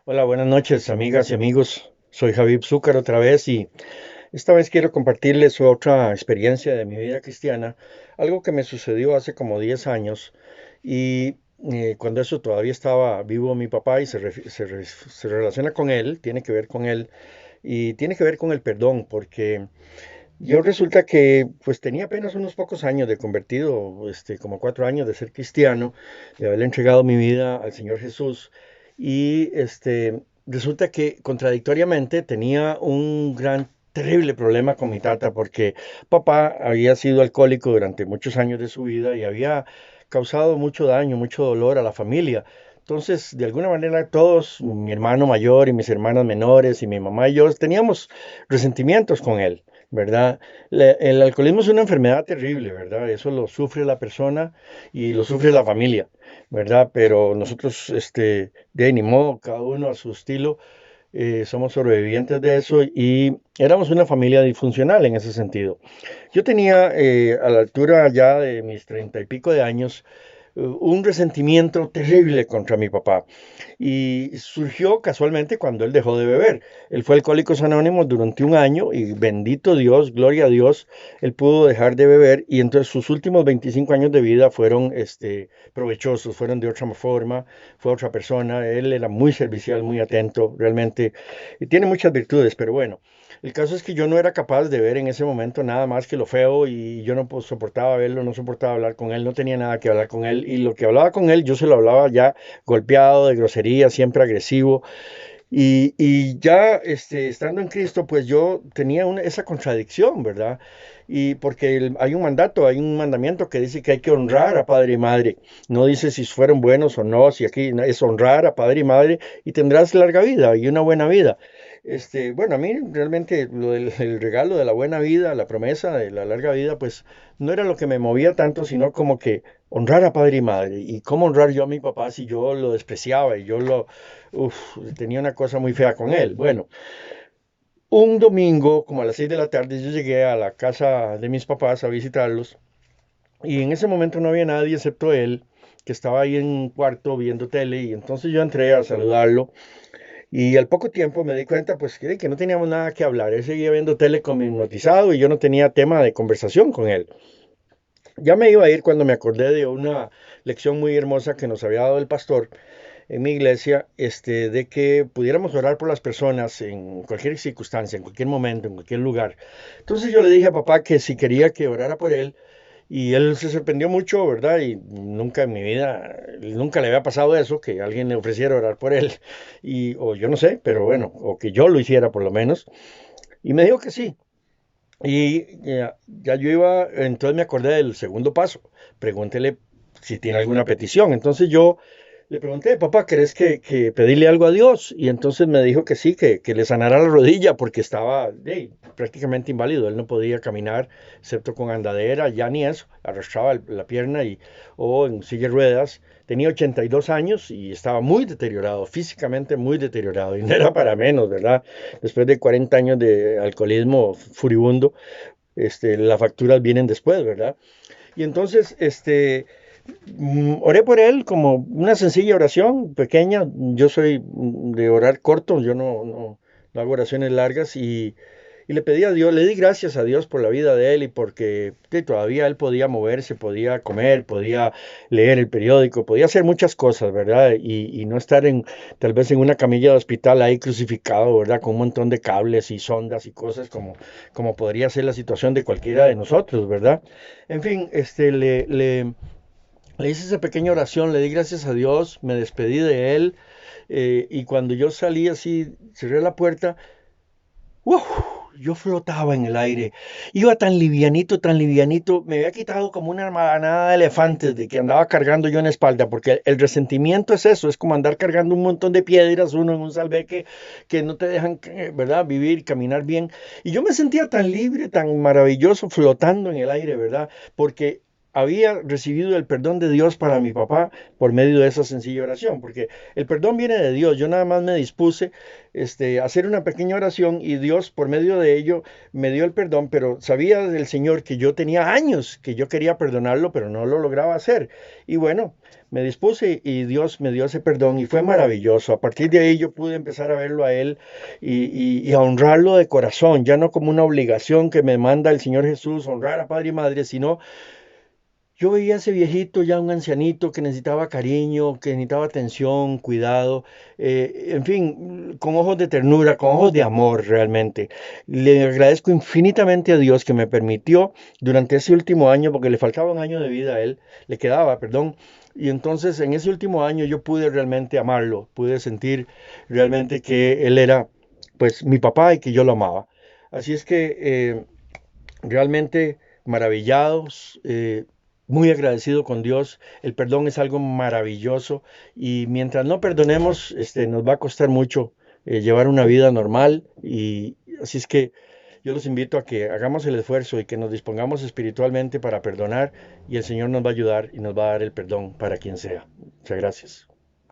Hola, buenas noches, amigas y amigos. Soy Javier Zúcar otra vez y esta vez quiero compartirles otra experiencia de mi vida cristiana, algo que me sucedió hace como 10 años y cuando eso todavía estaba vivo mi papá y se relaciona con él, tiene que ver con él y tiene que ver con el perdón, porque yo resulta que pues tenía apenas unos pocos años de convertido, como 4 años de ser cristiano, de haberle entregado mi vida al Señor Jesús y resulta que contradictoriamente tenía un gran, terrible problema con mi tata porque papá había sido alcohólico durante muchos años de su vida y había causado mucho daño, mucho dolor a la familia. Entonces, de alguna manera, todos, mi hermano mayor y mis hermanas menores y mi mamá y yo, teníamos resentimientos con él. ¿Verdad? El alcoholismo es una enfermedad terrible, ¿verdad? Eso lo sufre la persona y lo sufre la familia, ¿verdad? Pero nosotros, de ahí ni modo, cada uno a su estilo, somos sobrevivientes de eso y éramos una familia disfuncional en ese sentido. Yo tenía, a la altura ya de mis 30 y pico de años, un resentimiento terrible contra mi papá. Y surgió casualmente cuando él dejó de beber. Él fue Alcohólicos Anónimos durante un año y bendito Dios, gloria a Dios, él pudo dejar de beber y entonces sus últimos 25 años de vida fueron provechosos, fueron de otra forma, fue otra persona. Él era muy servicial, muy atento, realmente, y tiene muchas virtudes, pero bueno. El caso es que yo no era capaz de ver en ese momento nada más que lo feo y yo no pues, soportaba verlo, no soportaba hablar con él, no tenía nada que hablar con él y lo que hablaba con él yo se lo hablaba ya golpeado, de grosería, siempre agresivo. Y ya estando en Cristo, pues yo tenía esa contradicción, ¿verdad? Y porque hay un mandato, hay un mandamiento que dice que hay que honrar a padre y madre. No dice si fueron buenos o no, si aquí es honrar a padre y madre y tendrás larga vida y una buena vida. Bueno, a mí realmente lo del el regalo de la buena vida, la promesa de la larga vida, pues no era lo que me movía tanto, sino como que honrar a padre y madre. ¿Y cómo honrar yo a mi papá si yo lo despreciaba y tenía una cosa muy fea con él? Bueno, un domingo, como a las 6 de la tarde, yo llegué a la casa de mis papás a visitarlos y en ese momento no había nadie excepto él, que estaba ahí en un cuarto viendo tele y entonces yo entré a saludarlo y al poco tiempo me di cuenta pues que no teníamos nada que hablar. Él seguía viendo tele como hipnotizado y yo no tenía tema de conversación con él. Ya me iba a ir cuando me acordé de una lección muy hermosa que nos había dado el pastor en mi iglesia, de que pudiéramos orar por las personas en cualquier circunstancia, en cualquier momento, en cualquier lugar. Entonces yo le dije a papá que si quería que orara por él, y él se sorprendió mucho, ¿verdad? Y nunca en mi vida, nunca le había pasado eso, que alguien le ofreciera orar por él, o yo no sé, pero bueno, o que yo lo hiciera por lo menos. Y me dijo que sí. Y ya yo iba, entonces me acordé del segundo paso. Pregúntele si tiene alguna petición. Entonces yo le pregunté, papá, ¿querés que pedirle algo a Dios? Y entonces me dijo que sí, que le sanara la rodilla porque estaba prácticamente inválido. Él no podía caminar excepto con andadera, ya ni eso. Arrastraba la pierna o en silla de ruedas. Tenía 82 años y estaba muy deteriorado, físicamente muy deteriorado. Y no era para menos, ¿verdad? Después de 40 años de alcoholismo furibundo, las facturas vienen después, ¿verdad? Y entonces, oré por él como una sencilla oración pequeña. Yo soy de orar corto, yo no hago oraciones largas y le pedí a Dios, le di gracias a Dios por la vida de él y porque todavía él podía moverse, podía comer, podía leer el periódico, podía hacer muchas cosas, ¿verdad? Y no estar tal vez en una camilla de hospital ahí crucificado, ¿verdad? Con un montón de cables y sondas y cosas como podría ser la situación de cualquiera de nosotros, ¿verdad? En fin, le hice esa pequeña oración, le di gracias a Dios, me despedí de él y cuando yo salí así, cerré la puerta, ¡uf! Yo flotaba en el aire, iba tan livianito, me había quitado como una manada de elefantes de que andaba cargando yo en la espalda, porque el resentimiento es eso, es como andar cargando un montón de piedras, uno en un salveque que no te dejan, ¿verdad?, vivir, caminar bien. Y yo me sentía tan libre, tan maravilloso, flotando en el aire, ¿verdad? Porque había recibido el perdón de Dios para mi papá por medio de esa sencilla oración, porque el perdón viene de Dios. Yo nada más me dispuse a hacer una pequeña oración y Dios por medio de ello me dio el perdón, pero sabía del Señor que yo tenía años que yo quería perdonarlo, pero no lo lograba hacer. Y bueno, me dispuse y Dios me dio ese perdón y fue maravilloso. A partir de ahí yo pude empezar a verlo a Él y a honrarlo de corazón, ya no como una obligación que me manda el Señor Jesús, honrar a padre y madre, sino yo veía a ese viejito, ya un ancianito que necesitaba cariño, que necesitaba atención, cuidado, en fin, con ojos de ternura, con ojos de amor realmente. Le agradezco infinitamente a Dios que me permitió durante ese último año, porque le faltaba un año de vida a él, le quedaba, perdón. Y entonces en ese último año yo pude realmente amarlo, pude sentir realmente que él era pues mi papá y que yo lo amaba. Así es que realmente maravillados, muy agradecido con Dios. El perdón es algo maravilloso y mientras no perdonemos, nos va a costar mucho llevar una vida normal y así es que yo los invito a que hagamos el esfuerzo y que nos dispongamos espiritualmente para perdonar y el Señor nos va a ayudar y nos va a dar el perdón para quien sea. Muchas gracias.